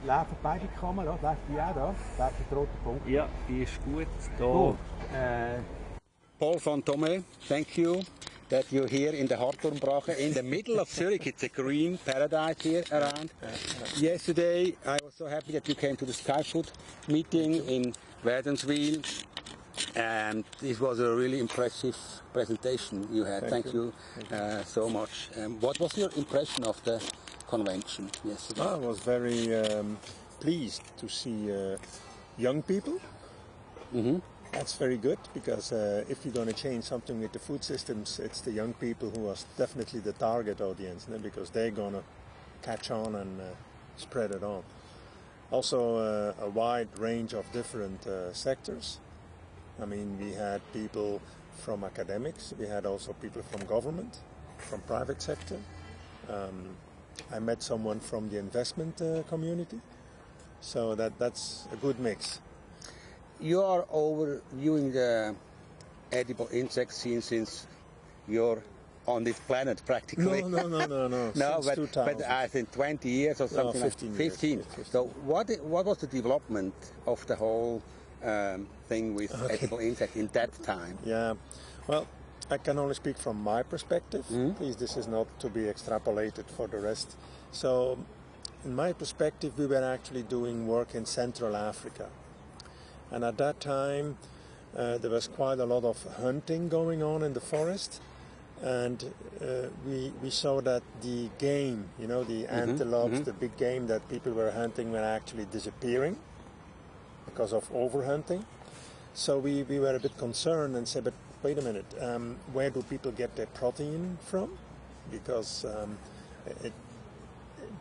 Laufen beide Kameras, läuft die auch da? Läuft der rote Punkt? Ja, die ist gut. Da. Gut. Paul Vantomme, thank you that you're here in the Hardturmbrache in the middle of Zurich. It's a green paradise here around. Yesterday I was so happy that you came to the SKYFOOD meeting in Wädenswil, and this was a really impressive presentation you had. Thank you so much. What was your impression of the convention yesterday? I was very pleased to see young people. That's very good, because if you're going to change something with the food systems, it's the young people who are definitely the target audience, because they're going to catch on and spread it on. Also a wide range of different sectors. I mean, we had people from academics, we had also people from government, from private sector. I met someone from the investment community, so that's a good mix. You are overviewing the edible insect scene since you're on this planet practically. No. No, Since 2000. but I think 20 years or something. 15 like 15 years. So what was the development of the whole thing with edible insects in that time? Yeah, well, I can only speak from my perspective. Please, this is not to be extrapolated for the rest. So, in my perspective, we were actually doing work in Central Africa. And at that time, there was quite a lot of hunting going on in the forest. And we saw that the game, the antelopes, the big game that people were hunting were actually disappearing because of overhunting. So we were a bit concerned and said, but wait a minute, where do people get their protein from? Because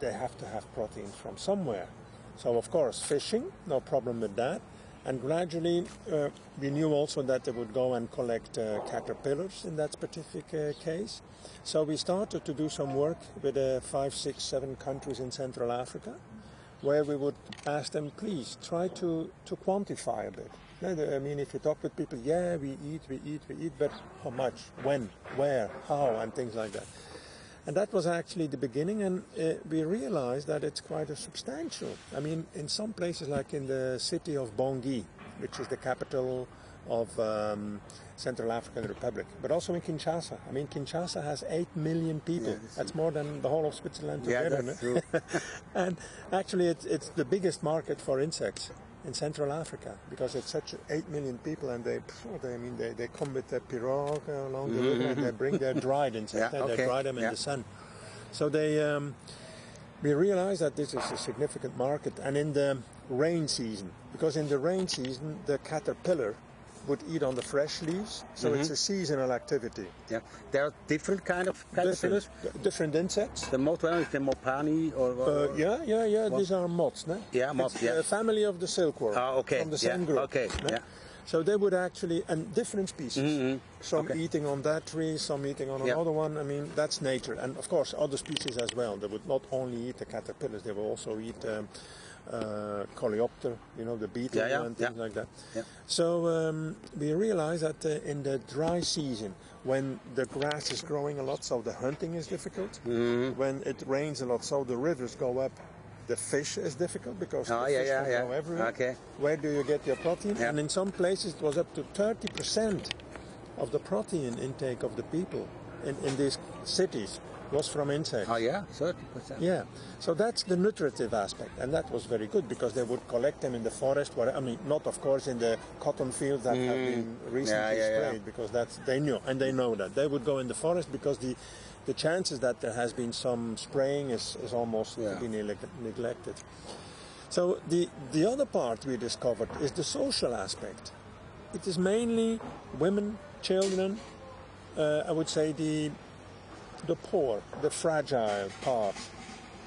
they have to have protein from somewhere. So of course, fishing, no problem with that. And gradually, we knew also that they would go and collect caterpillars in that specific case. So we started to do some work with 5, 6, 7 countries in Central Africa, where we would ask them, please, try to quantify a bit. I mean, if you talk with people, yeah, we eat, but how much, when, where, how, and things like that. And that was actually the beginning, and we realized that it's quite a substantial. I mean, in some places, like in the city of Bangui, which is the capital of Central African Republic, but also in Kinshasa. I mean, Kinshasa has 8 million people. Yeah, that's more than the whole of Switzerland together. Yeah, that's true. And actually, it's the biggest market for insects in Central Africa, because it's such 8 million people, and they come with their pirogue along the river, and they bring their dried insects, and they dry them in the sun. So we realized that this is a significant market. And in the rain season, because in the rain season the caterpillar would eat on the fresh leaves, so it's a seasonal activity. Yeah, there are different kind of caterpillars. Different insects. The most one is the mopani, or yeah. These are moths, no? Yeah, moths. A family of the silkworm. From the same group. Okay. No? Yeah. So they would actually, and different species. Some eating on that tree, some eating on another one. I mean, that's nature. And of course, other species as well. They would not only eat the caterpillars; they would also eat coleopter, the beetle and things like that. Yeah. So we realized that in the dry season, when the grass is growing a lot, so the hunting is difficult. When it rains a lot, so the rivers go up, the fish is difficult, because the fish go everywhere. Okay. Where do you get your protein? Yeah. And in some places it was up to 30% of the protein intake of the people in these cities was from insects. 30%. Yeah, so that's the nutritive aspect, and that was very good, because they would collect them in the forest, not of course in the cotton fields that have been recently sprayed, because they know that. They would go in the forest, because the chances that there has been some spraying is almost to be neglected. So the other part we discovered is the social aspect. It is mainly women, children, I would say the poor, the fragile part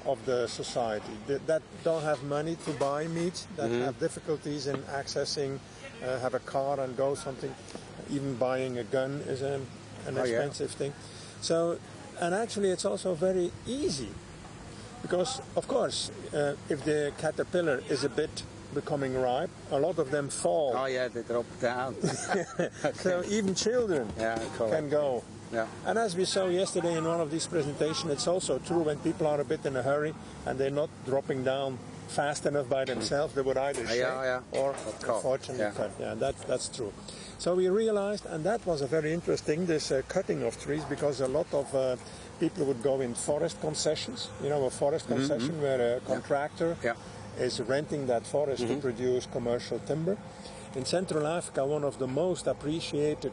of the society that don't have money to buy meat, that have difficulties in accessing, have a car and go something. Even buying a gun is an expensive thing. So, and actually it's also very easy, because of course if the caterpillar is a bit becoming ripe, a lot of them fall. They drop down. So even children can go. Yeah. And as we saw yesterday in one of these presentations, it's also true when people are a bit in a hurry and they're not dropping down fast enough by themselves, they would either shake or unfortunately cut. Yeah, that's true. So we realized, and that was a very interesting, this cutting of trees, because a lot of people would go in forest concessions. You know, a forest concession where a contractor is renting that forest to produce commercial timber. In Central Africa, one of the most appreciated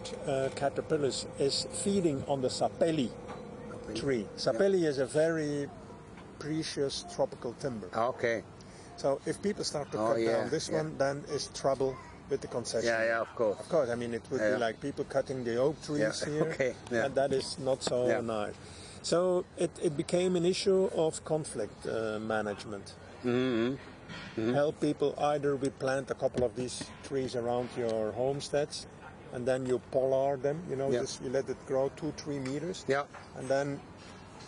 caterpillars is feeding on the sapelli tree. Sapelli is a very precious tropical timber. Okay. So if people start to cut down this one, then it's trouble with the concession. Yeah, of course. Of course, I mean, it would be like people cutting the oak trees here, and that is not so nice. So it became an issue of conflict management. Help people, either we plant a couple of these trees around your homesteads, and then you pollard them, you know, just you let it grow 2-3 meters, and then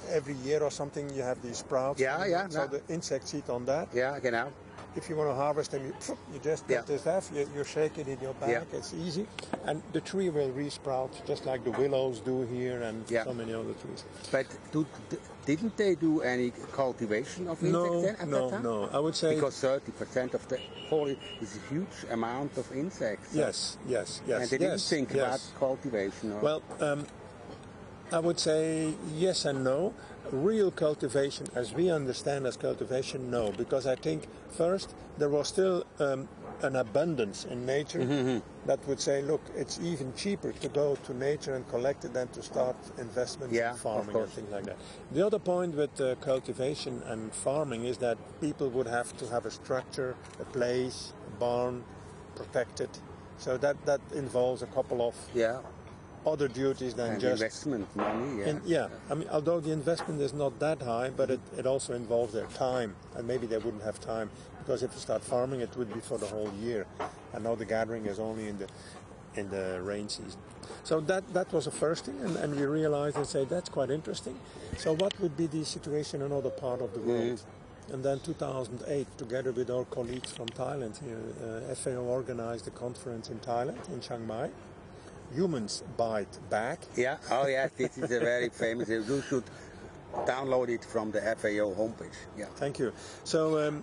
every year or something you have these sprouts. So the insects eat on that. Genau. If you want to harvest them, you just get this off, you shake it in your bag, it's easy. And the tree will re-sprout, just like the willows do here and so many other trees. But didn't they do any cultivation of insects then at that time? No, I would say... Because 30% of the whole is a huge amount of insects. Yes. And they didn't think about cultivation? Or? Well, I would say yes and no. Real cultivation, as we understand as cultivation, no. Because I think, first, there was still an abundance in nature that would say, look, it's even cheaper to go to nature and collect it than to start investments in farming and things like that. The other point with cultivation and farming is that people would have to have a structure, a place, a barn, protected. So that involves a couple of other duties than just investment money. I mean, although the investment is not that high, but it also involves their time, and maybe they wouldn't have time, because if you start farming, it would be for the whole year, and now the gathering is only in the rain season. So that was the first thing, and we realized and said that's quite interesting. So what would be the situation in another part of the world? And then 2008, together with our colleagues from Thailand here, FAO organized a conference in Thailand, in Chiang Mai. Humans bite back. This is a very famous. You should download it from the FAO homepage. Thank you. So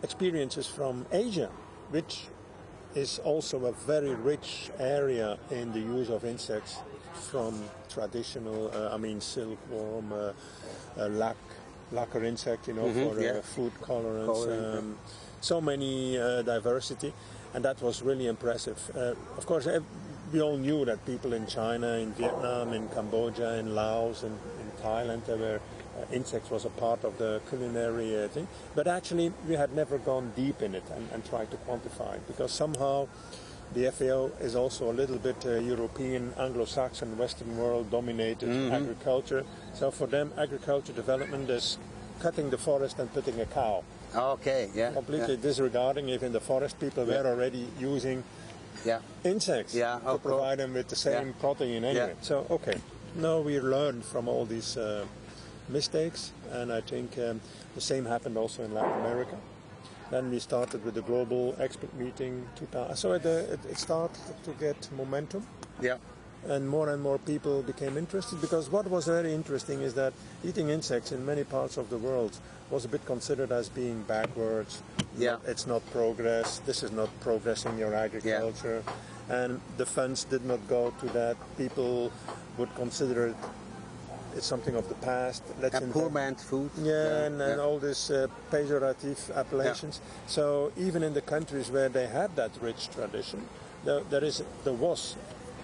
experiences from Asia, which is also a very rich area in the use of insects, from traditional, silkworm, lacquer insect, you know, for food colorants. So many diversity. And that was really impressive. Of course, we all knew that people in China, in Vietnam, in Cambodia, in Laos, and in Thailand, insects was a part of the culinary thing. But actually, we had never gone deep in it and tried to quantify it, because somehow the FAO is also a little bit European, Anglo-Saxon, Western world dominated agriculture. So for them, agriculture development is cutting the forest and putting a cow. Completely disregarding if in the forest people were already using insects to provide them with the same protein anyway. So, now we learned from all these mistakes, and I think the same happened also in Latin America. Then we started with the global expert meeting. So it started to get momentum. And more people became interested, because what was very interesting is that eating insects in many parts of the world was a bit considered as being backwards. It's not progress. This is not progressing your agriculture. And the funds did not go to that. People would consider it's something of the past. Poor man's food. And all these pejorative appellations. So even in the countries where they had that rich tradition, there was.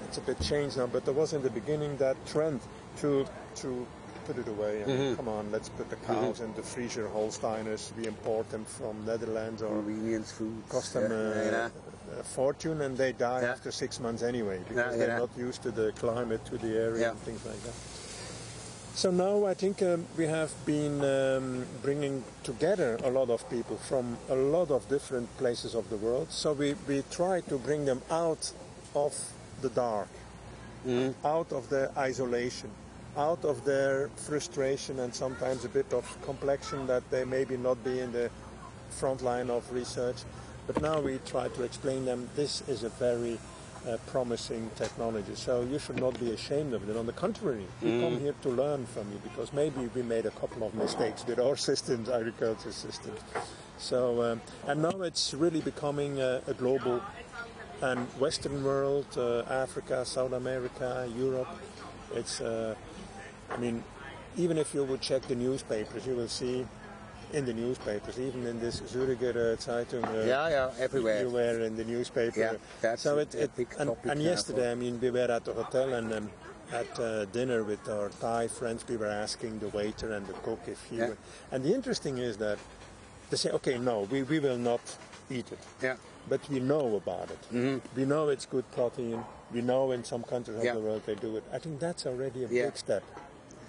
It's a bit changed now, but there was in the beginning that trend to put it away. I mean, come on, let's put the cows in the Friesian Holsteiners. We import them from Netherlands, or convenience food. Cost them a fortune, and they die after 6 months anyway, because they're not used to the climate, to the area, and things like that. So now I think we have been bringing together a lot of people from a lot of different places of the world. So we try to bring them out of the dark, out of their isolation, out of their frustration and sometimes a bit of complexion that they maybe not be in the front line of research. But now we try to explain them this is a very promising technology. So you should not be ashamed of it. On the contrary, we come here to learn from you, because maybe we made a couple of mistakes with our systems, agriculture systems. So, and now it's really becoming a global and Western world, Africa, South America, Europe. It's, I mean, even if you would check the newspapers, you will see in the newspapers, even in this Zuricher Zeitung, everywhere. You were in the newspaper. Yeah, that's so a big topic. And yesterday, I mean, we were at the hotel and at dinner with our Thai friends. We were asking the waiter and the cook if he were, and the interesting is that they say, okay, no, we will not eat it. Yeah. But we know about it. We know it's good protein. We know in some countries of the world they do it. I think that's already a big step.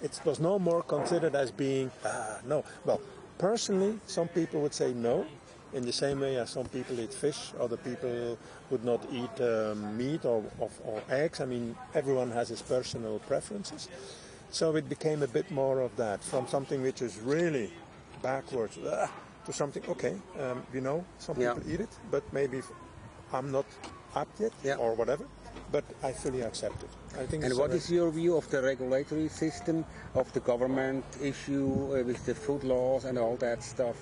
It was no more considered as being, no. Well, personally, some people would say no, in the same way as some people eat fish, other people would not eat meat or eggs. I mean, everyone has his personal preferences. So it became a bit more of that, from something which is really backwards, to something, okay, you know, some people eat it, but maybe I'm not up yet, or whatever, but I fully accept it. I think. And what is your view of the regulatory system, of the government issue with the food laws and all that stuff?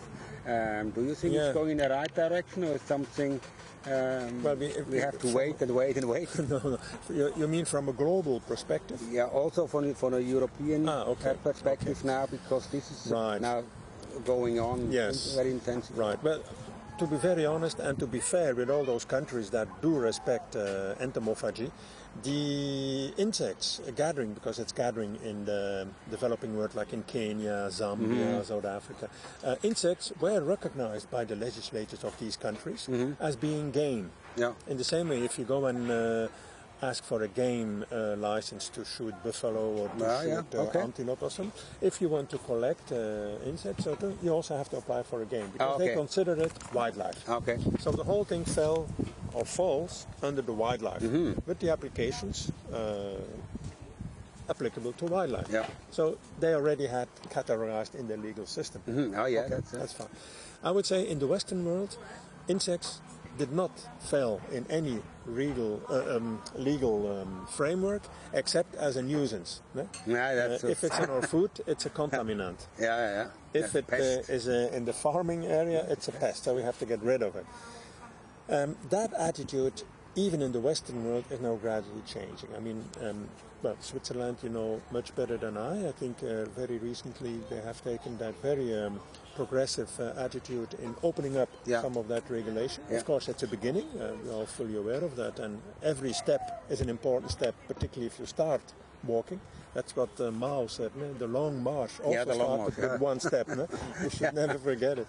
Do you think it's going in the right direction, or is something well, we have to wait and wait and wait? No. You mean from a global perspective? Yeah, also from a European perspective now, because this is now going on very intensely. Right. Well, to be very honest and to be fair with all those countries that do respect entomophagy, the insects gathering, because it's gathering in the developing world, like in Kenya, Zambia, South Africa, insects were recognized by the legislators of these countries as being game. Yeah. In the same way, if you go and ask for a game license to shoot buffalo or to shoot antelope or something, if you want to collect insects, you also have to apply for a game, because they consider it wildlife. Okay. So the whole thing fell or falls under the wildlife, with the applications applicable to wildlife. Yeah. So they already had categorized in the legal system. That's fine. I would say in the Western world, insects did not fail in any legal framework, except as a nuisance. If it's in our food, it's a contaminant. If it is in the farming area, it's a pest, so we have to get rid of it. That attitude, even in the Western world, is now gradually changing. I mean, well, Switzerland, you know much better than I think very recently they have taken that very progressive attitude in opening up some of that regulation. Of course, it's a beginning. We're all fully aware of that, and every step is an important step, particularly if you start walking. That's what Mao said, no? The long march also started with one step. No? You should never forget it.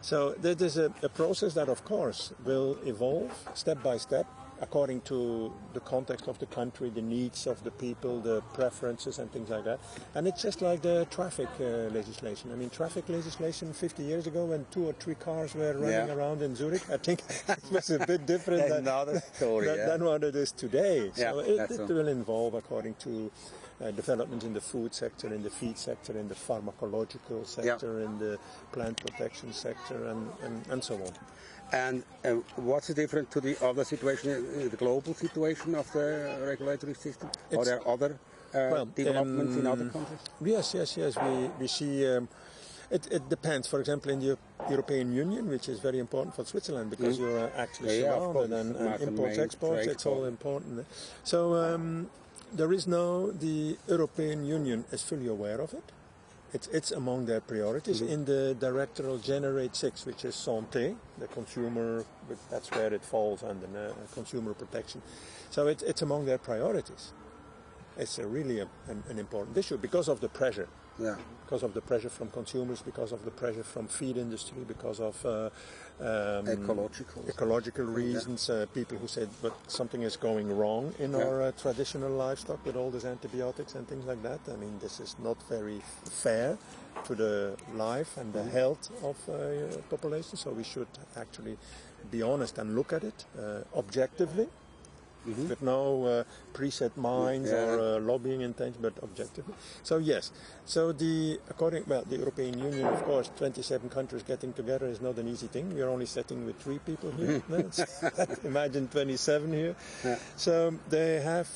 So there is a process that, of course, will evolve step by step, according to the context of the country, the needs of the people, the preferences and things like that. And it's just like the traffic legislation. I mean, traffic legislation 50 years ago, when 2 or 3 cars were running around in Zurich, I think it was a bit different than what it is today. So it will evolve according to development in the food sector, in the feed sector, in the pharmacological sector, in the plant protection sector, and so on. And what's the difference to the other situation, the global situation of the regulatory system? Are there other developments in other countries? Yes. We see. It depends. For example, in the European Union, which is very important for Switzerland, because you're actually surrounded and imports, exports, it's all important. So there is now, the European Union is fully aware of it. It's among their priorities in the Directorate General 6, which is Santé, the consumer, that's where it falls under consumer protection. So it's among their priorities. It's really an important issue because of the pressure. Because of the pressure from consumers, because of the pressure from feed industry, because of ecological reasons. People who said, but something is going wrong in our traditional livestock with all these antibiotics and things like that. I mean, this is not very fair to the life and the health of population. So we should actually be honest and look at it objectively. with no preset minds or lobbying intention, but objectively. So yes, so the European Union, of course, 27 countries getting together is not an easy thing. We are only sitting with 3 people here. Imagine 27 here. Yeah. So they have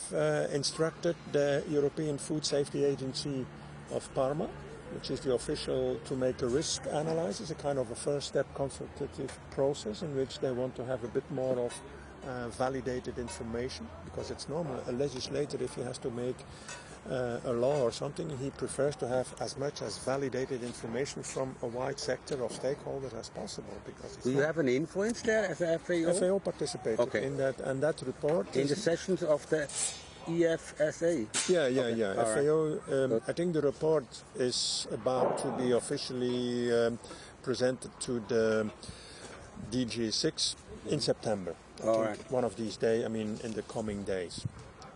instructed the European Food Safety Agency of Parma, which is the official, to make a risk analysis, a kind of a first step consultative process in which they want to have a bit more of validated information, because it's normal. A legislator, if he has to make a law or something, he prefers to have as much as validated information from a wide sector of stakeholders as possible. Because do you have an influence there as a FAO? FAO participated in that, and that report in the sessions of the EFSA. Yeah. FAO. I think the report is about to be officially presented to the DG6 in September. One of these days. I mean, in the coming days.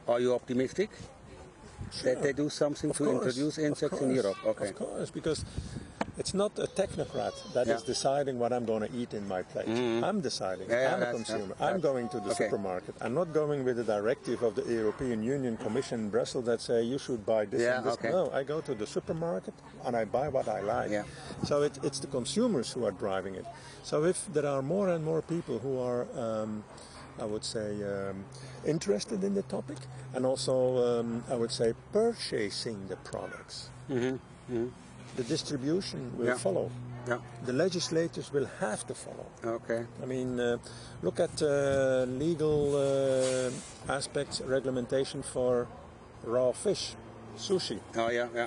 Are you optimistic that they do something to introduce insects in Europe? Okay. Of course, because it's not a technocrat that is deciding what I'm going to eat in my plate. I'm deciding. I'm a consumer. I'm going to the supermarket. I'm not going with the directive of the European Union Commission in Brussels that say you should buy this and this. No, I go to the supermarket and I buy what I like. So it's the consumers who are driving it. So if there are more and more people who are I would say, interested in the topic, and also, I would say, purchasing the products. The distribution will follow. The legislators will have to follow. Okay. I mean, look at legal aspects, reglementation for raw fish, sushi.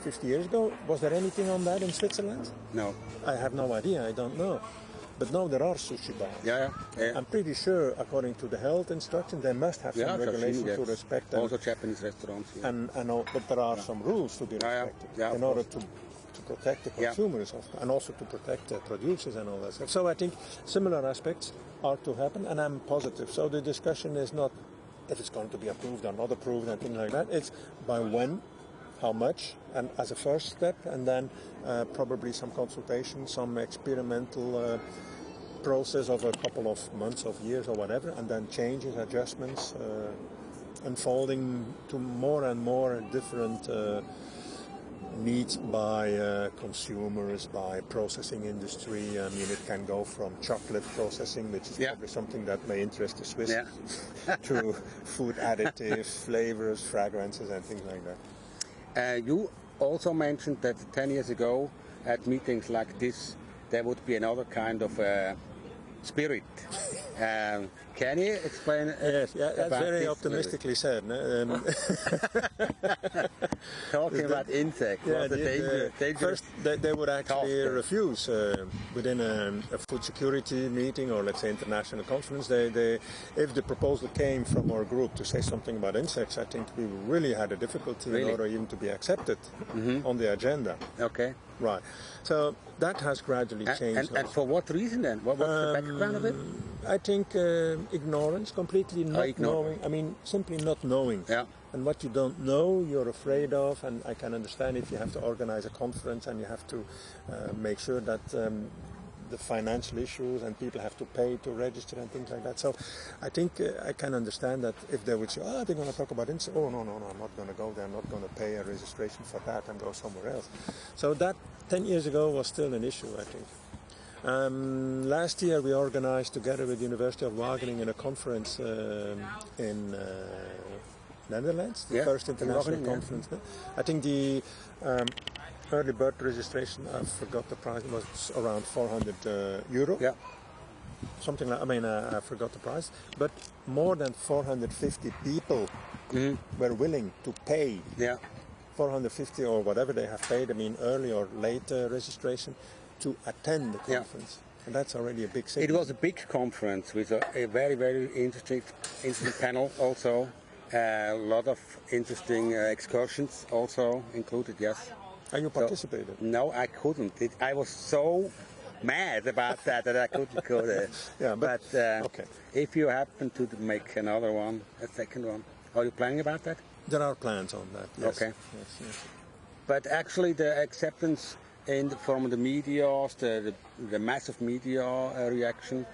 50 years ago, was there anything on that in Switzerland? No. I have no idea, I don't know. But now there are sushi bars. I'm pretty sure, according to the health instructions, they must have some regulation to respect them. Also Japanese restaurants. But there are some rules to be respected in order to protect the consumers and also to protect the producers and all that stuff. So I think similar aspects are to happen, and I'm positive. So the discussion is not if it's going to be approved or not approved and things like that. It's by when, how much, and as a first step, and then probably some consultation, some experimental process of a couple of months, of years or whatever, and then changes, adjustments, unfolding to more and more different needs by consumers, by processing industry. I mean, it can go from chocolate processing, which is probably something that may interest the Swiss, to food additives, flavors, fragrances, and things like that. You also mentioned that 10 years ago, at meetings like this, there would be another kind of spirit. Can you explain? Yes, that's very optimistically said. Talking about insects, the danger. First, they would actually refuse within a food security meeting or, let's say, international conference. If the proposal came from our group to say something about insects, I think we really had a difficulty in order even to be accepted on the agenda. Okay. Right. So that has gradually changed. And for what reason then? What's the background of it? I think ignorance, completely not knowing. I mean, simply not knowing. And what you don't know, you're afraid of. And I can understand if you have to organize a conference and you have to make sure that the financial issues and people have to pay to register and things like that. So I think I can understand that if they would say, oh, they're going to talk about insects. Oh, no, I'm not going to go there. I'm not going to pay a registration for that and go somewhere else. So that 10 years ago was still an issue, I think. Last year we organized together with the University of Wageningen a conference in Netherlands, the first international conference. I think the early bird registration, I forgot the price, was around 400 euro. Something like, I forgot the price, but more than 450 people were willing to pay 450 or whatever they have paid, early or late registration, to attend the conference. And that's already a big thing. It was a big conference with a very, very interesting panel also. A lot of interesting excursions also included, yes. And you participated? So, no, I couldn't. I was so mad about that I couldn't go there. But if you happen to make another one, a second one, are you planning about that? There are plans on that, yes. Okay. Yes. But actually the acceptance from the media, the massive media reaction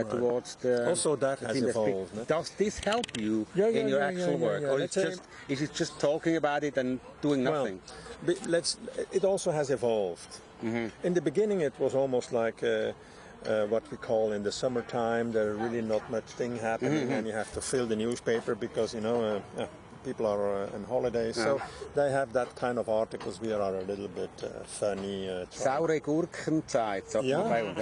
towards the... Also that has evolved. Does this help you in your actual work? Or is it just talking about it and doing nothing? Well, it also has evolved. In the beginning it was almost like what we call in the summertime, there's really not much thing happening and you have to fill the newspaper because, you know, people are on holidays, so they have that kind of articles. We are a little bit funny. Saure Gurkenzeit, sagt man bei uns.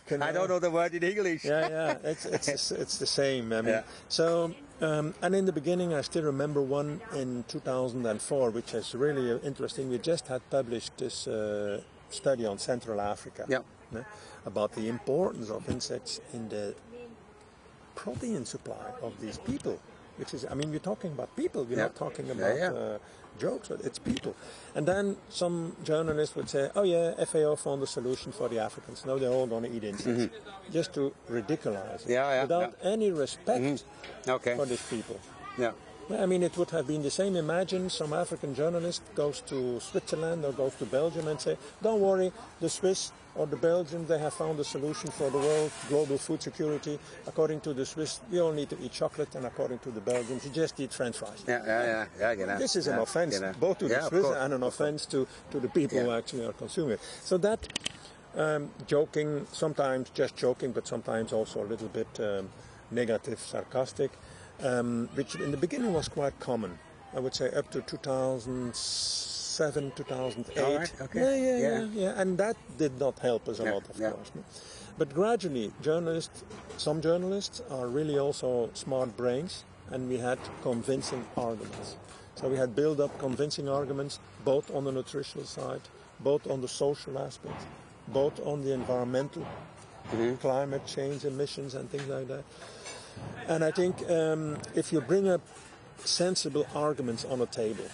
Genau. I don't know the word in English. It's the same. I mean, so and in the beginning, I still remember one in 2004, which is really interesting. We just had published this study on Central Africa about the importance of insects in the protein supply of these people. Which is, I mean, we're talking about people, we're not talking about jokes, but it's people. And then some journalists would say, oh yeah, FAO found a solution for the Africans. Now they're all going to eat insects. Just to ridiculize it, without any respect for these people. I mean, it would have been the same. Imagine some African journalist goes to Switzerland or goes to Belgium and say, don't worry, the Swiss or the Belgians, they have found a solution for the world, global food security. According to the Swiss, we all need to eat chocolate, and according to the Belgians, you just eat French fries. This is an offense, both to the Swiss and an offense to the people who actually are consuming it. So that joking, sometimes just joking, but sometimes also a little bit negative, sarcastic, which in the beginning was quite common. I would say up to 2007, 2008. And that did not help us a lot, of course. But gradually, some journalists are really also smart brains, and we had convincing arguments. So we had built up convincing arguments, both on the nutritional side, both on the social aspects, both on the environmental, climate change, emissions, and things like that. And I think if you bring up sensible arguments on a table,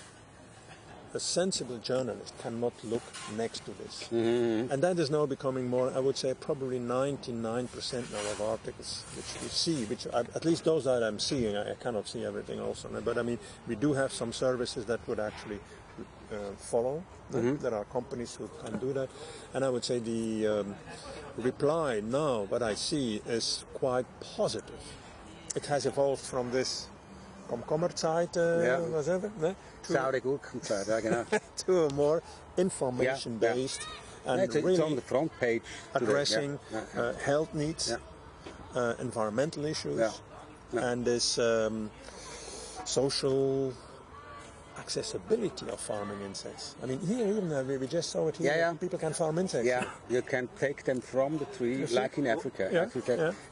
a sensible journalist cannot look next to this. And that is now becoming more, I would say, probably 99% now of articles which we see, which at least those that I'm seeing, I cannot see everything also. But I mean, we do have some services that would actually follow. There are companies who can do that. And I would say the reply now, what I see, is quite positive. It has evolved from this Komkommerzeit, to a more information-based and it's really on the front page addressing health needs, environmental issues, and this social accessibility of farming insects. I mean, here even we just saw it here. People can farm insects. You can take them from the tree, like in Africa.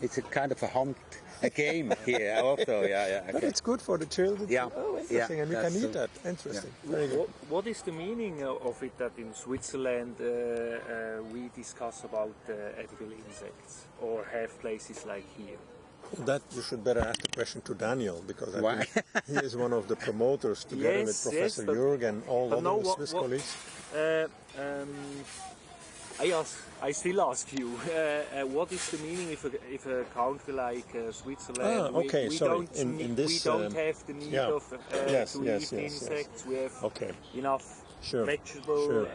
It's a kind of a hunt. A game here also, But it's good for the children. Interesting, and we can eat that. Interesting. Very good. What is the meaning of it that in Switzerland we discuss about edible insects, or have places like here? That you should better ask the question to Daniel, because I think he is one of the promoters together with Professor Jürg and all other Swiss colleagues. I still ask you, what is the meaning if a country like Switzerland, we don't have the need of to eat insects, we have enough vegetable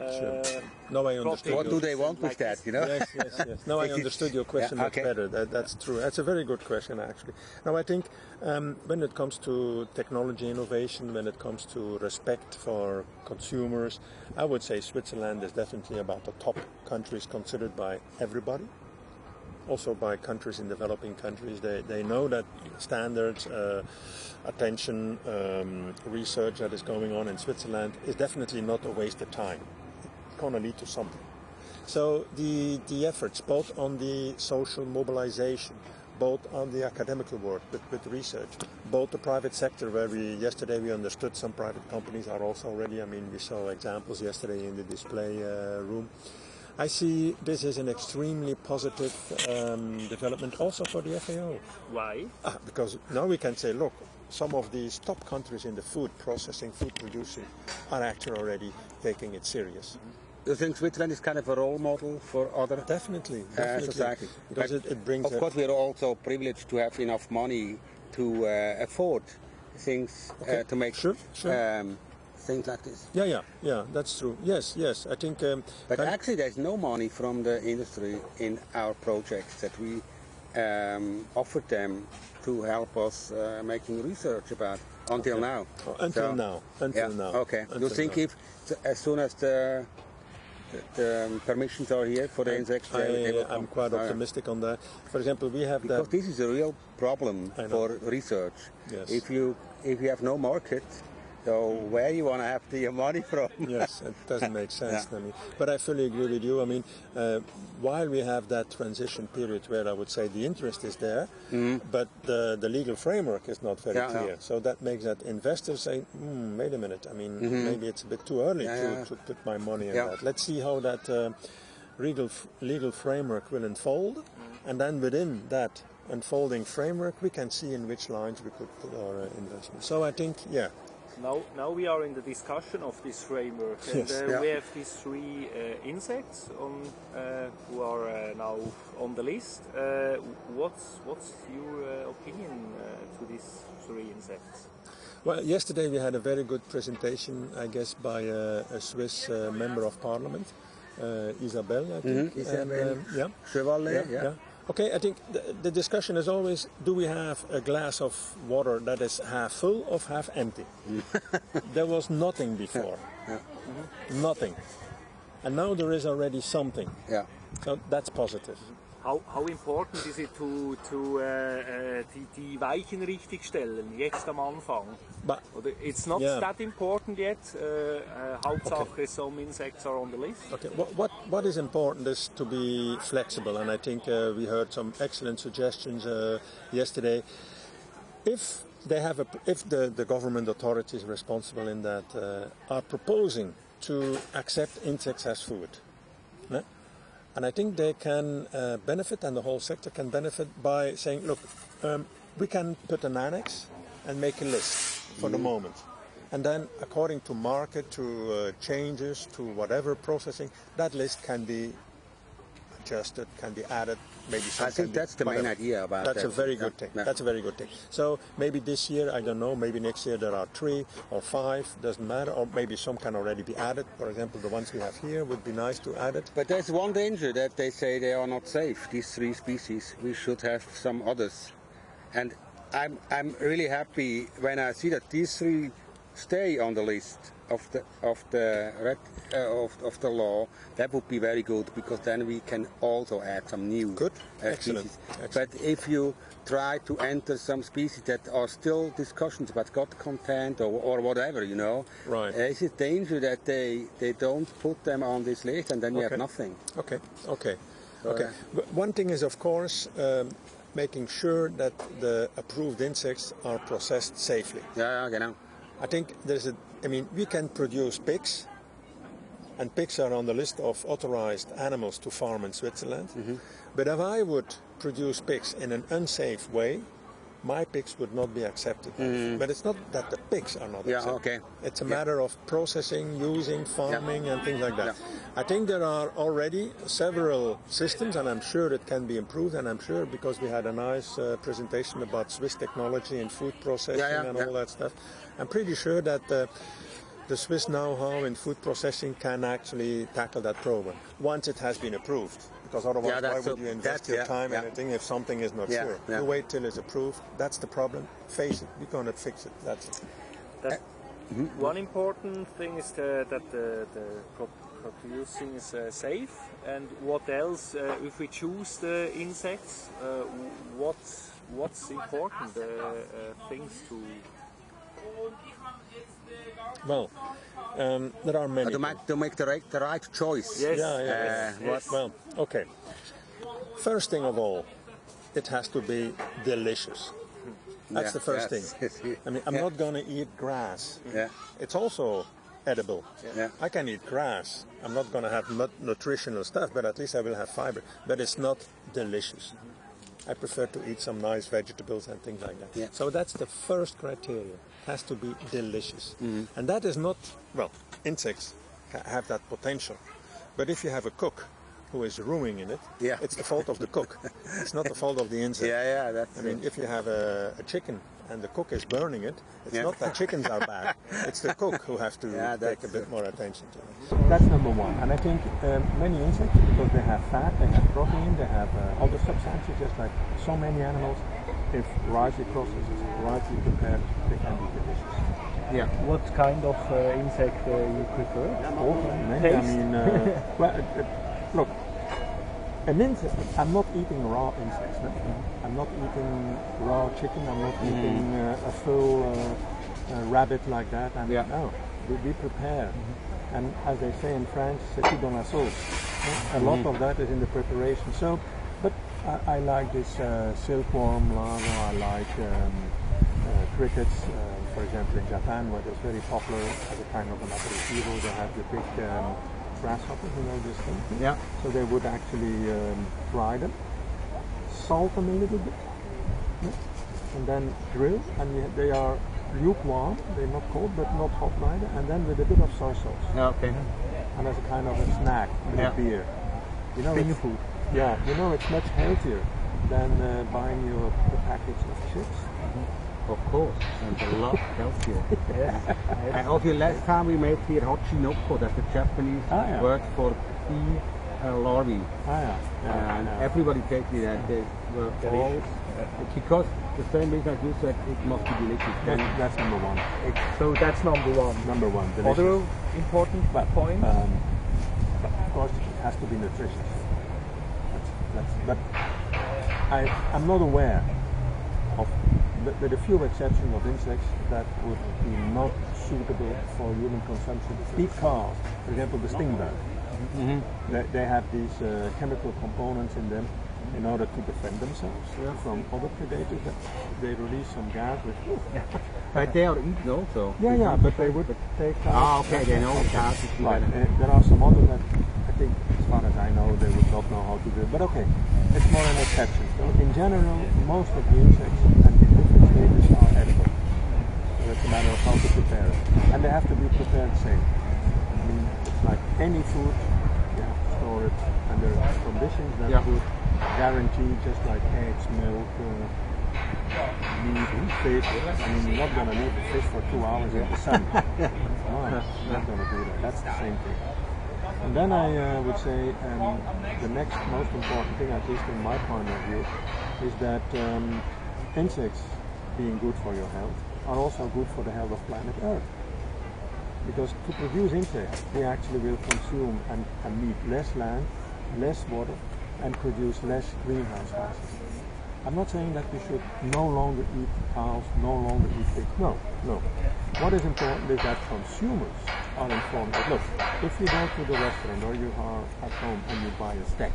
No, I understood. What do they want with that, you know? Yes. Now I understood your question much better. That's true. That's a very good question, actually. Now I think when it comes to technology innovation, when it comes to respect for consumers, I would say Switzerland is definitely about the top countries considered by everybody. Also by countries in developing countries. They know that standards, attention, research that is going on in Switzerland is definitely not a waste of time. It's going to lead to something. So the efforts, both on the social mobilization, both on the academical work with research, both the private sector, where yesterday we understood some private companies are also ready. I mean, we saw examples yesterday in the display room. I see this as an extremely positive development also for the FAO. Why? Because now we can say, look, some of these top countries in the food processing, food producing, are actually already taking it serious. Do you think Switzerland is kind of a role model for other Definitely. society? Because it brings... Of course, we are also privileged to have enough money to afford things to make things like this. Yeah, that's true. Yes, I think... but actually there's no money from the industry in our projects that we offered them to help us making research about until now. Until now. Okay. You think if as soon as the permissions are here for the insects, I'm quite optimistic on that. For example, we have because this is a real problem for research. Yes. If you have no market, so where you want to have the money from? Yes, it doesn't make sense to me. But I fully agree with you. I mean, while we have that transition period where I would say the interest is there, but the legal framework is not very clear. So that makes that investors say, wait a minute, I mean, maybe it's a bit too early to put my money in that. Let's see how that legal framework will unfold, and then within that unfolding framework we can see in which lines we could put our investment. So I think, Now we are in the discussion of this framework, and we have these 3 insects who are now on the list. What's your opinion to these 3 insects? Well, yesterday we had a very good presentation, I guess, by a Swiss member of parliament, Isabelle, I think. Isabelle Chevalet, Okay, I think the discussion is always, do we have a glass of water that is half full or half empty? There was nothing before. Nothing. And now there is already something. So that's positive. How important is it die Weichen richtig stellen, jetzt am Anfang? Oder it's not that important yet. Hauptsache some insects are on the list. Okay. What is important is to be flexible, and I think we heard some excellent suggestions yesterday. If the government authorities responsible in that are proposing to accept insects as food, and I think they can benefit, and the whole sector can benefit by saying, look, we can put an annex and make a list for the moment. And then according to market, to changes, to whatever processing, that list can be adjusted, can be added. Maybe I think that's the main idea about that. That's a very good thing. That's a very good thing. So maybe this year, I don't know, maybe next year there are 3 or 5, doesn't matter, or maybe some can already be added. For example, the ones we have here would be nice to add it. But there's one danger, that they say they are not safe, these 3 species. We should have some others. And I'm really happy when I see that these 3 stay on the list of the law. That would be very good, because then we can also add some new species. But if you try to enter some species that are still discussions about gut content or whatever, there's a danger that they don't put them on this list, and then we have nothing. Okay. One thing is, of course, making sure that the approved insects are processed safely. I think we can produce pigs, and pigs are on the list of authorized animals to farm in Switzerland. But if I would produce pigs in an unsafe way, my pigs would not be accepted. But it's not that the pigs are not accepted. It's a matter of processing, using, farming, and things like that. I think there are already several systems, and I'm sure it can be improved, and I'm sure, because we had a nice presentation about Swiss technology and food processing and all that stuff, I'm pretty sure that the Swiss know-how in food processing can actually tackle that problem once it has been approved. Because otherwise, why would you invest your time in anything if something is not sure? You wait till it's approved. That's the problem. Face it. We're going to fix it. That's it. One important thing is that the producing is safe. And what else? If we choose the insects, what's important? Things to. Well, there are many. To make the right choice. Yes. Well, okay. First thing of all, it has to be delicious. That's the first thing. I mean, I'm not going to eat grass. It's also edible. I can eat grass. I'm not going to have nutritional stuff, but at least I will have fiber. But it's not delicious. I prefer to eat some nice vegetables and things like that. So that's the first criteria. It has to be delicious. And that is not, insects have that potential. But if you have a cook who is ruining it, yeah. It's the fault of the cook. It's not the fault of the insect. Yeah, that's I mean, if you have a chicken and the cook is burning it, it's not that chickens are bad. It's the cook who has to take a bit more attention to it. That's number one. And I think many insects, because they have fat, they have protein, they have other substances, just like so many animals, if rightly processed, rightly prepared, they can be delicious. Yeah. What kind of insect you prefer? I mean, look, an insect, I'm not eating raw insects. No? I'm not eating raw chicken. I'm not eating a full rabbit like that. No, we prepare. And as they say in French, c'est tout dans la sauce. A lot of that is in the preparation. So, but I like this silkworm larva. I like crickets. For example, in Japan, where it's very popular as a kind of an aperitivo, they have the big grasshoppers, you know, this thing. Yeah. So they would actually fry them, salt them a little bit, and then grill, and they are lukewarm. They're not cold, but not hot neither. And then with a bit of soy sauce. Okay. And as a kind of a snack with a beer. You know, finger food. Yeah, you know, it's much healthier than buying you a package of chips. Of course, and a lot healthier. And also last time we made here hochinoko, that's the Japanese word for bee larvae. And everybody takes it and they were all, because the same reason as you said, it must be delicious. That's number one. So that's number one. Number one, delicious. Other important point? Of course, it has to be nutritious. But I'm not aware of, with a few exceptions of insects, that would be not suitable for human consumption because, for example, the stingbug, they have these chemical components in them in order to defend themselves from other predators. They release some gas which... But they are eaten also. Yeah, but they would take out... okay, they know how to do right. that. There are some others that, I think, as far as I know, they would not know how to do it. But okay, it's more an exception. So in general, most of the insects and the different stages are edible. So it's a matter of how to prepare it. And they have to be prepared safe. I mean, it's like any food, you have to store it under conditions that would guarantee, just like eggs, milk, meat, fish. I mean, you're not going to leave a fish for 2 hours in the sun. No, you're not going to do that. That's the same thing. And then I would say the next most important thing, at least in my point of view, is that insects, being good for your health, are also good for the health of planet Earth. Because to produce insects, we actually will consume and need less land, less water, and produce less greenhouse gases. I'm not saying that we should no longer eat cows, no longer eat pigs. No. What is important is that consumers are informed that, look, if you go to the restaurant or you are at home and you buy a steak,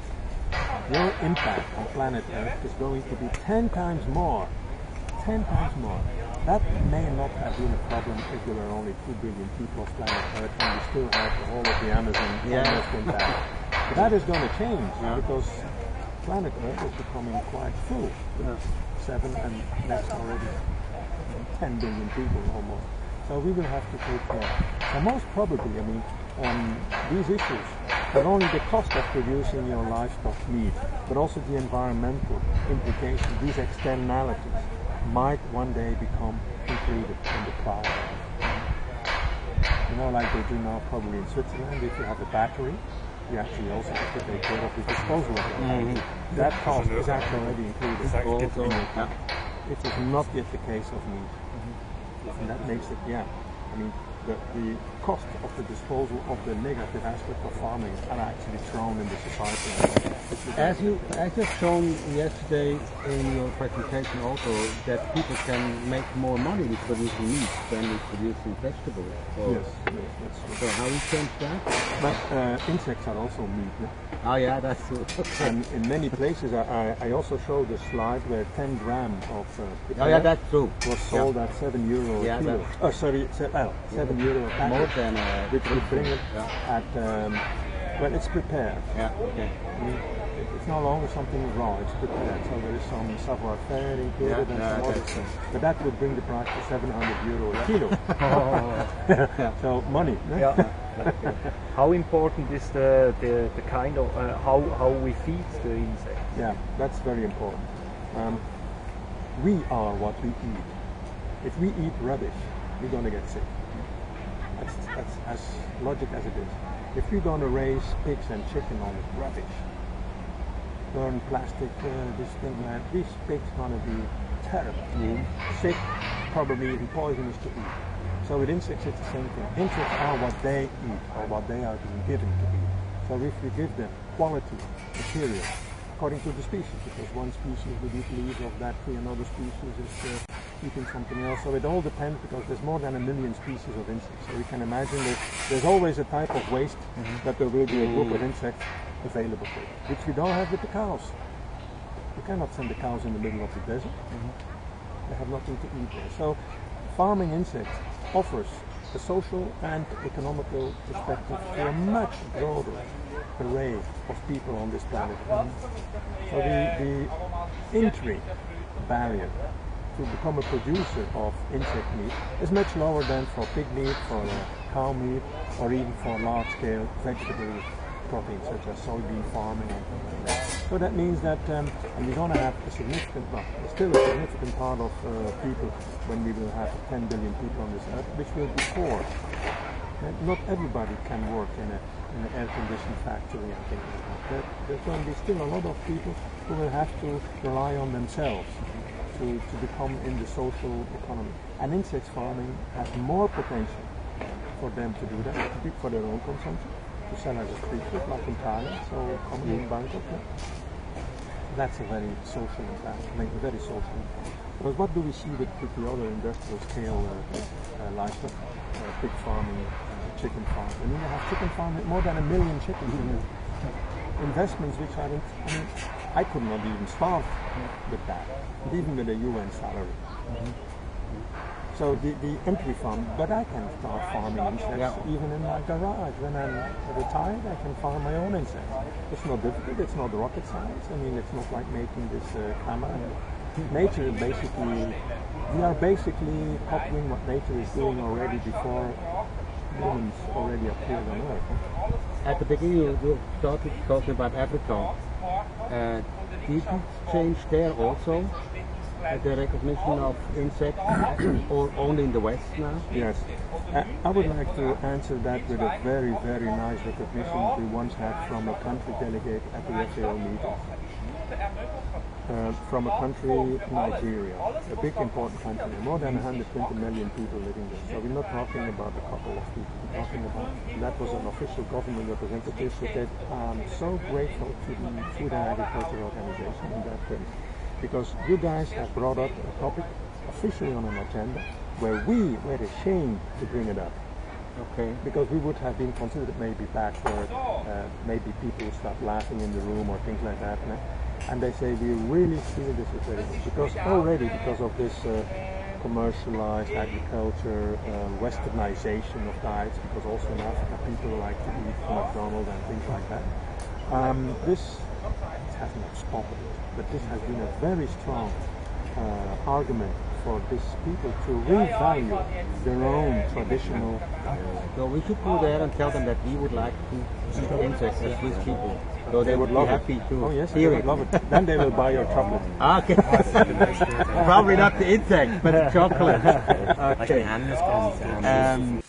your impact on planet Earth is going to be 10 times more. 10 times more. That may not have been a problem if there were only 2 billion people of planet Earth and we still have the whole of the Amazon almost intact. But that is going to change because planet Earth is becoming quite full. 7 and next already 10 billion people almost. So we will have to take care. So most probably, I mean, these issues, not only the cost of producing your livestock meat, but also the environmental implications, these externalities, might one day become included in the price. You know, like they do now probably in Switzerland, if you have a battery, you actually also have to take care of the disposal of the battery. That cost is actually already included also in your cost. It is not yet the case of meat. And that makes it, I mean, the cost of the disposal of the negative aspect of farming are actually thrown in the society. As you've shown yesterday in your presentation also, that people can make more money with producing meat than with producing vegetables. So, yes, that's true. So how do you change that? But insects are also meat. No? Oh yeah, that's true. Okay. And in many places, I also showed a slide where 10 grams of that's true. Was sold at €7 a kilo. Oh, sorry, €7 a packet. More than which would bring it at, well, it's prepared. Yeah, okay. it. It's no longer something raw, it's prepared. So there is some savoir-faire included and some other stuff. But that would bring the price to €700 a kilo. So money. How important is the kind of how we feed the insects? Yeah, that's very important. We are what we eat. If we eat rubbish, we're going to get sick. That's as logic as it is. If we're going to raise pigs and chicken on rubbish, burn plastic, this thing, that, these pigs are going to be terrible. Sick, probably even poisonous to eat. So with insects it's the same thing. Insects are what they eat or what they are being given to eat. So if we give them quality material according to the species, because one species would eat leaves of that tree, another species is eating something else. So it all depends, because there's more than 1 million species of insects. So you can imagine there's always a type of waste that there will be a group of insects available for, which we don't have with the cows. You cannot send the cows in the middle of the desert. They have nothing to eat there. So farming insects offers a social and economical perspective to a much broader array of people on this planet. So the entry barrier to become a producer of insect meat is much lower than for pig meat, for cow meat, or even for large-scale vegetable proteins such as soybean farming and things like that. So that means that and we're going to have a significant, well, still a significant part of people when we will have 10 billion people on this earth, which will be poor. Not everybody can work in an air-conditioned factory and things like that. There's going to be still a lot of people who will have to rely on themselves to become in the social economy. And insect farming has more potential for them to do that, for their own consumption, to sell as a street food, like in Thailand, so common in Bangkok. That's a very social impact, very social impact. Because what do we see with the other industrial scale livestock, pig farming, chicken farm? I mean, they have chicken farm with more than 1 million chickens in it. Investments which are, I could not even start with that, even with a UN salary. So the entry farm, but I can start farming insects even in my garage. When I'm retired, I can farm my own insects. It's not difficult, it's not rocket science. I mean, it's not like making this camera. Nature basically, we are basically copying what nature is doing already before humans already appeared on Earth. At the beginning you started talking about Africa. Did it change there also? The recognition of insects, or only in the West now? Yes. I would like to answer that with a very, very nice recognition we once had from a country delegate at the FAO meeting. From a country, Nigeria, a big important country, more than 120 million people living there. So we're not talking about a couple of people, we're talking about, that was an official government representative who said, I'm so grateful to the Food and Agriculture Organization in that case, because you guys have brought up a topic officially on an agenda where we were ashamed to bring it up. Okay. Because we would have been considered maybe backward, maybe people start laughing in the room or things like that. And they say we really feel this is very good because already because of this commercialized agriculture, westernization of diets, because also in Africa people like to eat McDonald's and things like that. This has not stopped it, but this has been a very strong argument for these people to revalue their own traditional. So we should go there and tell them that we would like to eat insects as Swiss people. So they would be happy to hear it. Love it. Then they will buy your chocolate. Okay. Probably not the insects, but the chocolate. Okay.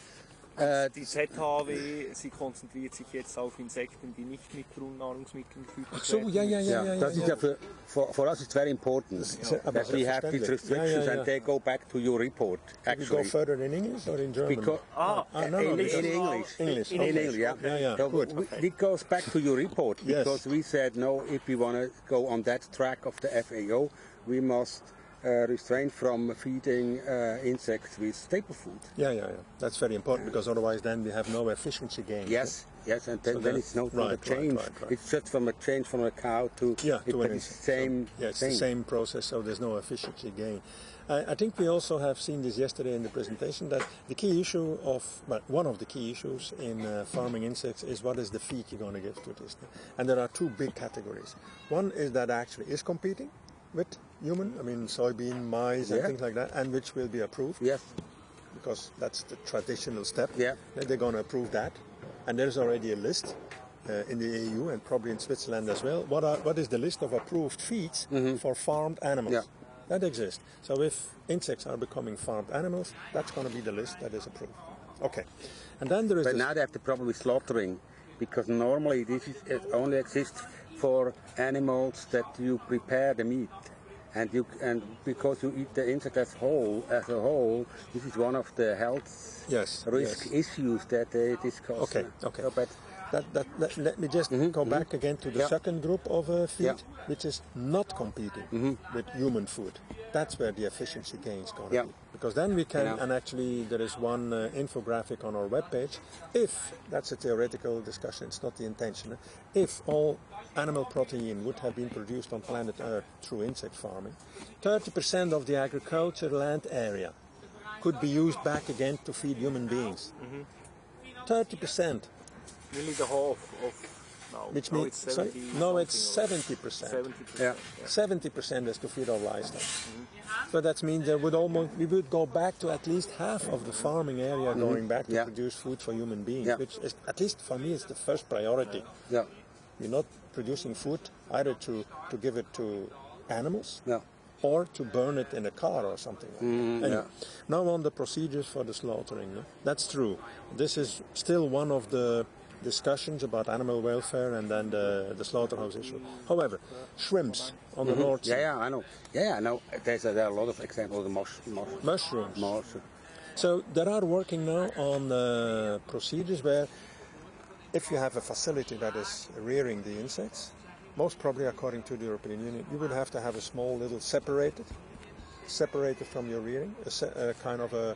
Die ZHW, sie konzentriert sich jetzt auf Insekten, die nicht mit Grundnahrungsmitteln gefüttert werden. Das ist ja for us it's very important that we have these restrictions and they go back to your report. Actually, you go further in English or in German? In English, yeah. So it goes back to your report because we said no, if we want to go on that track of the FAO, we must restrained from feeding insects with staple food. Yeah. That's very important because otherwise then we have no efficiency gain. Yes, and then it's not a change. Right. It's just from a change from a cow to an it's the same process, so there's no efficiency gain. I think we also have seen this yesterday in the presentation that the key issue one of the key issues in farming insects is what is the feed you're going to give to this. And there are two big categories. One is that actually is competing with human, soybean, maize and things like that, and which will be approved. Yes. Because that's the traditional step. Yeah. They're going to approve that. And there's already a list in the EU and probably in Switzerland as well. What is the list of approved feeds for farmed animals? Yeah. That exists. So if insects are becoming farmed animals, that's going to be the list that is approved. Okay. And then there is. But now they have the problem with slaughtering, because normally it only exists for animals that you prepare the meat, and because you eat the insect as a whole, this is one of the health risk issues that they discuss. Okay. So, but let me just go back again to the second group of feed, which is not competing with human food. That's where the efficiency gain is going to be. Because then we can, and actually there is one infographic on our webpage, if, that's a theoretical discussion, it's not the intention, if all animal protein would have been produced on planet Earth through insect farming, 30% of the agricultural land area could be used back again to feed human beings. 30%. Nearly the half of which means it's 70. No, it's 70%. 70%. 70% is to feed our livestock. So that means we would go back to at least half of the farming area going back to produce food for human beings, which is, at least for me, is the first priority. Yeah. You're not producing food either to give it to animals or to burn it in a car or something like that. Anyway, now on the procedures for the slaughtering. That's true. This is still one of the discussions about animal welfare and then the slaughterhouse issue. However, shrimps on the North Sea. I know. I know. There are a lot of examples of mushrooms. Mushrooms. So there are working now on procedures where if you have a facility that is rearing the insects, most probably according to the European Union, you would have to have a small little separated from your rearing, a kind of a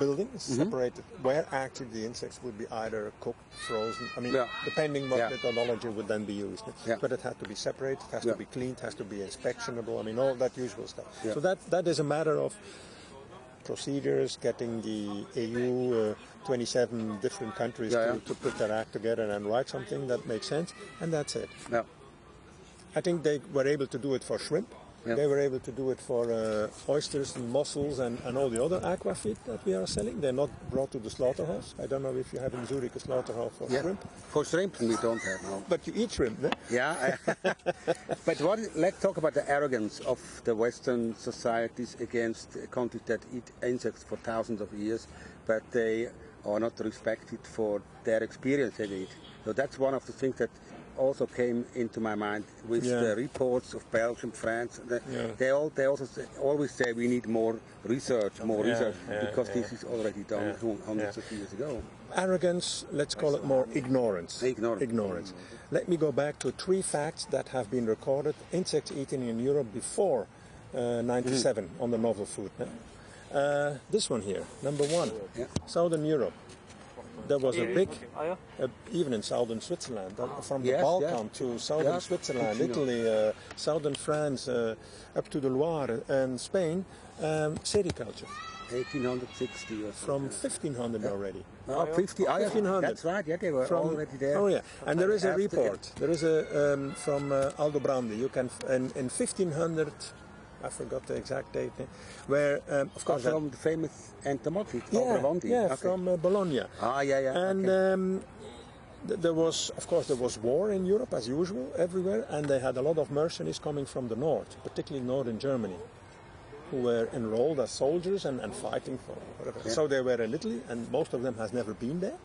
building separated where actually the insects would be either cooked, frozen, depending what methodology would then be used. But it had to be separated, it has to be cleaned, has to be inspectionable, all that usual stuff. So that is a matter of procedures, getting the EU 27 different countries to put their act together and write something that makes sense, and that's it. I think they were able to do it for shrimp. They were able to do it for oysters and mussels and all the other aqua feed that we are selling. They're not brought to the slaughterhouse. I don't know if you have in Zurich a slaughterhouse for shrimp. For shrimp we don't have, no. But you eat shrimp, eh? Yeah. But let's talk about the arrogance of the Western societies against countries that eat insects for thousands of years, but they are not respected for their experience they eat. So that's one of the things that also came into my mind with the reports of Belgium, France. They also always say we need more research, because this is already done hundreds of years ago. Arrogance, let's call it more ignorance. Ignorance. Let me go back to 3 facts that have been recorded, insects eaten in Europe before 97 on the novel food. This one here, number 1, Southern Europe. There was a big, even in southern Switzerland, from the Balkan to southern Switzerland, Italy, southern France, up to the Loire and Spain, sericulture. 1860 or something. From 1500 already. 1500. That's right, they were already there. Oh yeah, and there is a report. There is a from Aldo Brandi. You can in 1500. I forgot the exact date, where, of course... From the famous entomologist, from Bologna. And there was war in Europe, as usual, everywhere, and they had a lot of mercenaries coming from the north, particularly northern Germany, who were enrolled as soldiers and fighting for whatever. So they were in Italy, and most of them has never been there,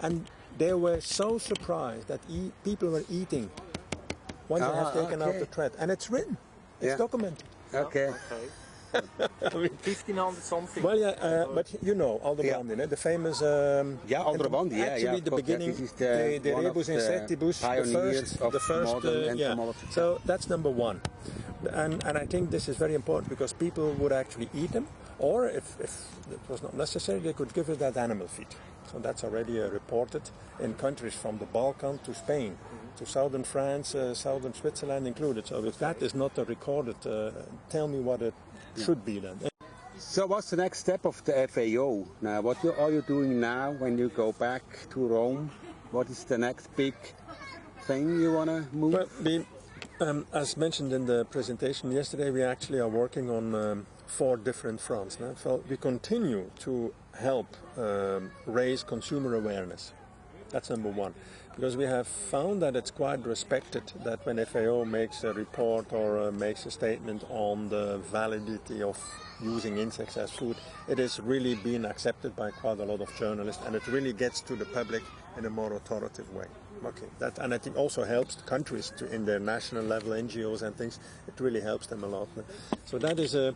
and they were so surprised that people were eating when they have taken out the thread. And it's written, it's documented. Okay. 1500 something. Well, but you know Aldo Brandi, the famous. Aldo Brandi. Actually, the beginning, the rebus insectibus, the first. So that's number 1. And I think this is very important because people would actually eat them, or if it was not necessary, they could give it as animal feed. So that's already reported in countries from the Balkan to Spain, to southern France, southern Switzerland included. So if that is not recorded, tell me what it should be then. So what's the next step of the FAO? Now, what are you doing now when you go back to Rome? What is the next big thing you want to move? Well, as mentioned in the presentation yesterday, we actually are working on 4 different fronts. So we continue to help raise consumer awareness. That's number 1. Because we have found that it's quite respected that when FAO makes a report or makes a statement on the validity of using insects as food, it is really being accepted by quite a lot of journalists, and it really gets to the public in a more authoritative way. Okay, and I think also helps the countries in their national level, NGOs and things. It really helps them a lot. So that is a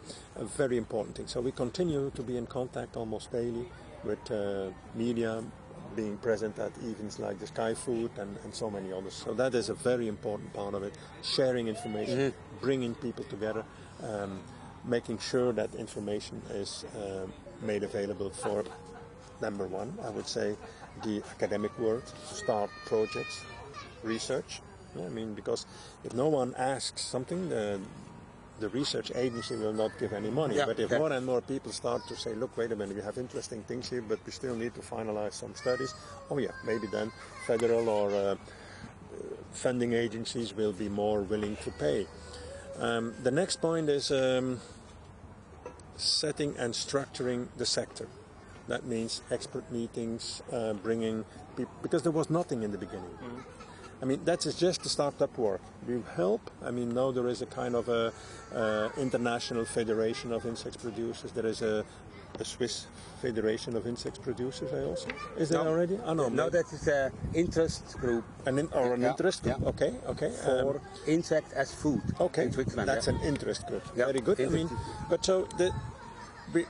very important thing. So we continue to be in contact almost daily with media, being present at events like the SKYFOOD and so many others. So that is a very important part of it. Sharing information, bringing people together, making sure that information is made available for, number 1, I would say, the academic world, to start projects, research. I mean, because if no one asks something, the research agency will not give any money. But if more and more people start to say, look, wait a minute, we have interesting things here, but we still need to finalize some studies, oh yeah, maybe then federal or funding agencies will be more willing to pay. The next point is setting and structuring the sector. That means expert meetings, bringing people, because there was nothing in the beginning. I mean, that is just the startup work. We help. I mean, now there is a kind of a international federation of insect producers. There is a Swiss Federation of Insect Producers also. Is there already? Oh, no, that is an interest group. An interest group, okay. For insect as food in Switzerland. That's an interest group. Very good. I mean, but so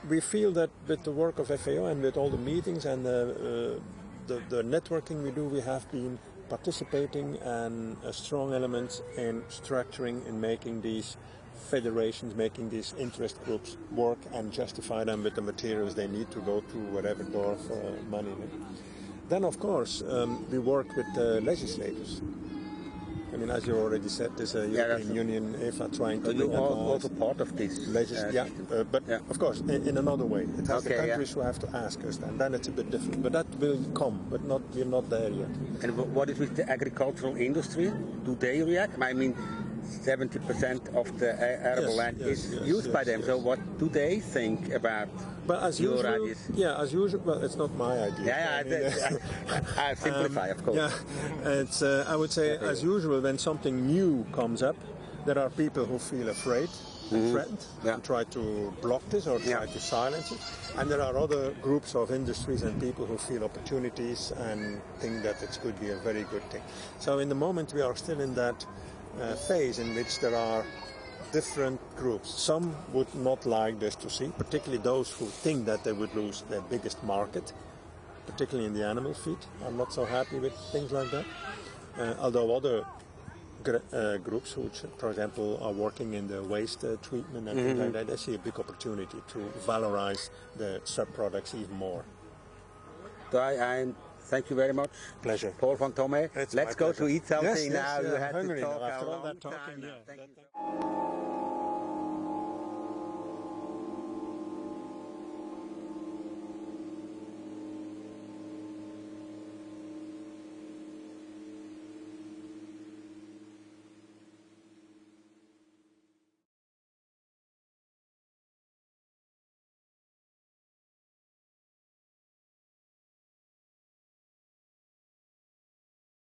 we feel that with the work of FAO and with all the meetings and the networking we do, we have been participating and a strong element in structuring and making these federations, making these interest groups work and justify them with the materials they need to go to whatever door for money. Then, of course, we work with legislators. I mean, as you already said, there's a European Union, EFA, trying to... You are also part of this. But of course, in another way. It has the countries who have to ask us, and then it's a bit different. But that will come, but we're not there yet. And what is with the agricultural industry? Do they react? I mean, 70% of the arable land is used by them. So what do they think about your ideas? Yeah, as usual. Well, it's not my idea. I simplify, of course. Yeah, it's. I would say, as usual, when something new comes up, there are people who feel afraid and threatened and try to block this or try to silence it. And there are other groups of industries and people who feel opportunities and think that it could be a very good thing. So in the moment we are still in that phase in which there are different groups. Some would not like this to see, particularly those who think that they would lose their biggest market, particularly in the animal feed, are not so happy with things like that. Although other groups which, for example, are working in the waste treatment and things like that, they see a big opportunity to valorize the sub-products even more. Thank you very much. Pleasure. Paul Vantomme. Let's go to eat something now. Yes, you had hungry to talk after all a long that talking. time. Thank you.